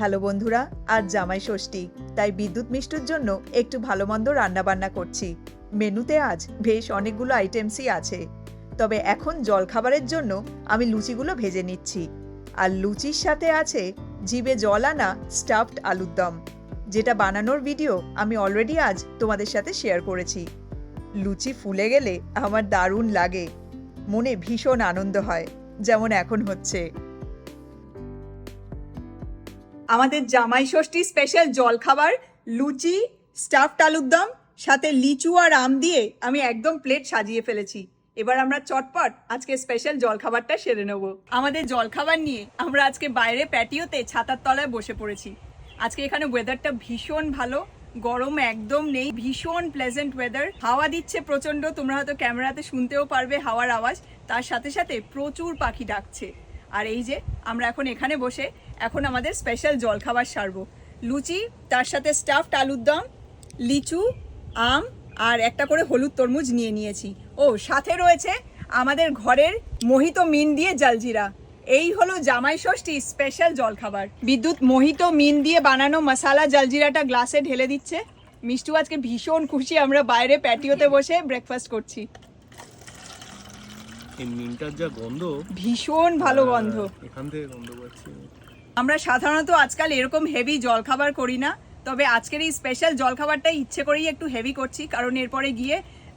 Hello বন্ধুরা, আজ জামাই ষষ্ঠী, তাই বিদ্যুৎ মিষ্টুর জন্য একটু ভালো মন্দ রান্নাবান্না করছি। মেনুতে আজ বেশ অনেকগুলো আইটেমসই আছে, তবে এখন জলখাবারের জন্য আমি লুচিগুলো ভেজে নিচ্ছি। আর লুচির সাথে আছে জিভে জল আনা স্টাফড আলুর দম, যেটা বানানোর ভিডিও আমি অলরেডি আজ তোমাদের সাথে শেয়ার করেছি। লুচি ফুলে গেলে আমার দারুণ লাগে, মনে ভীষণ আনন্দ হয়, যেমন এখন হচ্ছে। আমাদের জামাই ষষ্ঠী স্পেশাল জলখাবার লুচি, স্টাফড আলুর দম, সাথে লিচু আর আম দিয়ে আমি একদম প্লেট সাজিয়ে ফেলেছি। এবার আমরা চটপট আজকে স্পেশাল জলখাবারটা সেরে নেব। আমাদের জলখাবার নিয়ে আমরা আজকে বাইরে প্যাটিওতে ছাতার তলায় বসে পড়েছি। আজকে এখানে ওয়েদারটা ভীষণ ভালো, গরম একদম নেই, ভীষণ প্লেজেন্ট ওয়েদার। হাওয়া দিচ্ছে প্রচন্ড, তোমরা হয়তো ক্যামেরাতে শুনতেও পারবে হাওয়ার আওয়াজ। তার সাথে সাথে প্রচুর পাখি ডাকছে। আর এই যে আমরা এখন এখানে বসে এখন আমাদের স্পেশাল জলখাবার সারবো। লুচি, তার সাথে স্টাফড আলুর দম, লিচু, আম আর একটা করে হলুদ তরমুজ নিয়ে নিয়েছি। ও সাথে রয়েছে আমাদের ঘরের মোহিত মিন দিয়ে জলজিরা। এই হলো জামাই ষষ্ঠী স্পেশাল জলখাবার। বিদ্যুৎ মোহিত মিন দিয়ে বানানো মশালা জলজিরাটা গ্লাসে ঢেলে দিচ্ছে। মিষ্টু আজকে ভীষণ খুশি, আমরা বাইরে প্যাটিওতে বসে ব্রেকফাস্ট করছি। এই মিনটার যা গন্ধ, ভীষণ ভালো গন্ধ, এখান থেকে গন্ধ পাচ্ছি। আমরা সাধারণত আজকাল এরকম হেভি জলখাবার করি না, তবে আজকের এই স্পেশাল জলখাবারটা ইচ্ছে করেই একটু হেভি করছি, কারণ এরপরে গিয়ে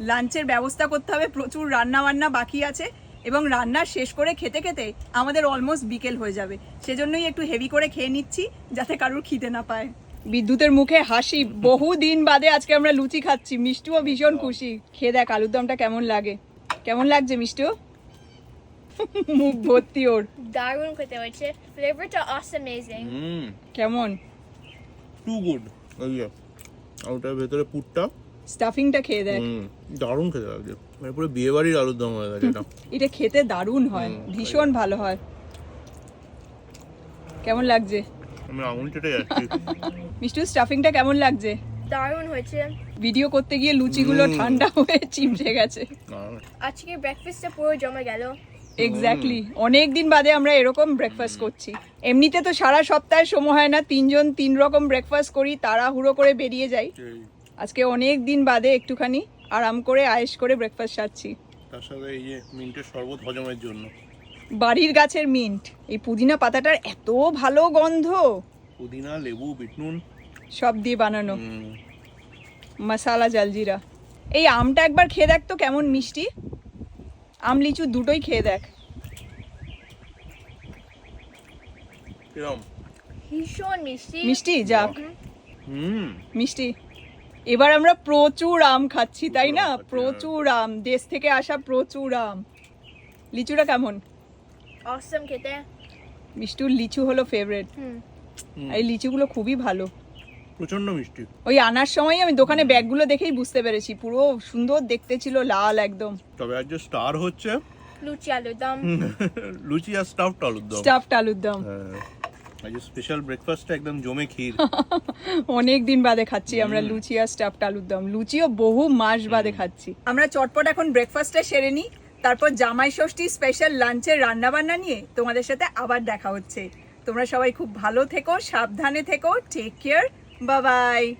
লাঞ্চের ব্যবস্থা করতে হবে, প্রচুর রান্না বান্না বাকি আছে এবং রান্না শেষ করে খেতে খেতে আমাদের অলমোস্ট বিকেল হয়ে যাবে। সেজন্যই একটু হেভি করে খেয়ে নিচ্ছি, যাতে কারুর খিদে না পায়। বিদ্যুতের মুখে হাসি, বহু দিন বাদে আজকে আমরা লুচি খাচ্ছি। মিষ্টুও ভীষণ খুশি। খেয়ে দেখ আলুর দমটা কেমন লাগে। কেমন লাগছে মিষ্টু? মুখ ভর্তি ওর। দারুণ খেতে হয়েছে, ফ্লেভারটা অ্যামেজিং। কেমন? Too good. ওই যে আর ওটার ভেতরে পুরটা, স্টাফিংটা খেয়ে দেখ। দারুণ খেতে লাগছে। এরপরে বিয়ে বাড়ির আলুর দম হয়ে গেছে এটা। এটা খেতে দারুণ হয়, ভীষণ ভালো হয়। কেমন লাগছে? আমি আঙুল চেটে যাচ্ছি। মিষ্টু, স্টাফিংটা কেমন লাগছে? দারুণ হয়েছে। ভিডিও করতে গিয়ে লুচিগুলো ঠান্ডা হয়ে চিমড়ে গেছে। আজকে ব্রেকফাস্টটা পুরো জমে গেল। এক্স্যাক্টলি, অনেক দিন বাদে আমরা এরকম ব্রেকফাস্ট করছি। এমনিতে তো সারা সপ্তাহে সময় হয় না, তিনজন তিন রকম ব্রেকফাস্ট করি, তাড়াহুড়ো করে বেরিয়ে যাই। আজকে অনেক দিন বাদে একটুখানি আরাম করে আয়েশ করে ব্রেকফাস্ট সারছি। তার সাথে এই যে মিন্টের শরবত হজমের জন্য, বাড়ির গাছের মিন্ট। এই পুদিনা পাতাটার এত ভালো গন্ধ, পুদিনা, লেবু, বিটনুন সব দিয়ে বানানো মশালা জলজিরা। এই আমটা একবার খেয়ে দেখ তো কেমন মিষ্টি। আম লিচু দুটোই খেয়ে দেখ। কিরম ভীষণ মিষ্টি। মিষ্টি যাক, হুম মিষ্টি। এবার আমরা প্রচুর আম খাচ্ছি, তাই না? প্রচুর আম, দেশ থেকে আসা প্রচুর আম। লিচুটা কেমন? অসম খেতে। মিষ্টুর লিচু হলো ফেভারিট। এই লিচুগুলো খুবই ভালো, প্রচন্ড মিষ্টি। ওই আনার সময় আমি দোকানে ব্যাগগুলো দেখেই বুঝতে পেরেছি, পুরো সুন্দর দেখতে ছিল, লাল একদম। তবে আজ যে স্টার হচ্ছে লুচি আলুর দম, লুচি আর স্টাফড আলুর দম। স্টাফড আলুর দম। আজ স্পেশাল ব্রেকফাস্টটা একদম জমে ক্ষীর। অনেক দিন বাদে খাচ্ছি আমরা লুচি আর স্টাফড আলুর দম। লুচিও বহু মাস বাদে খাচ্ছি। আমরা চটপট এখন ব্রেকফাস্টটা সেরে নিই, তারপর জামাই ষষ্ঠী স্পেশাল লাঞ্চের রান্না বান্না নিয়ে তোমাদের সাথে আবার দেখা হচ্ছে। তোমরা সবাই খুব ভালো থেকো, সাবধানে থেকো, টেক কেয়ার, বাই বাই।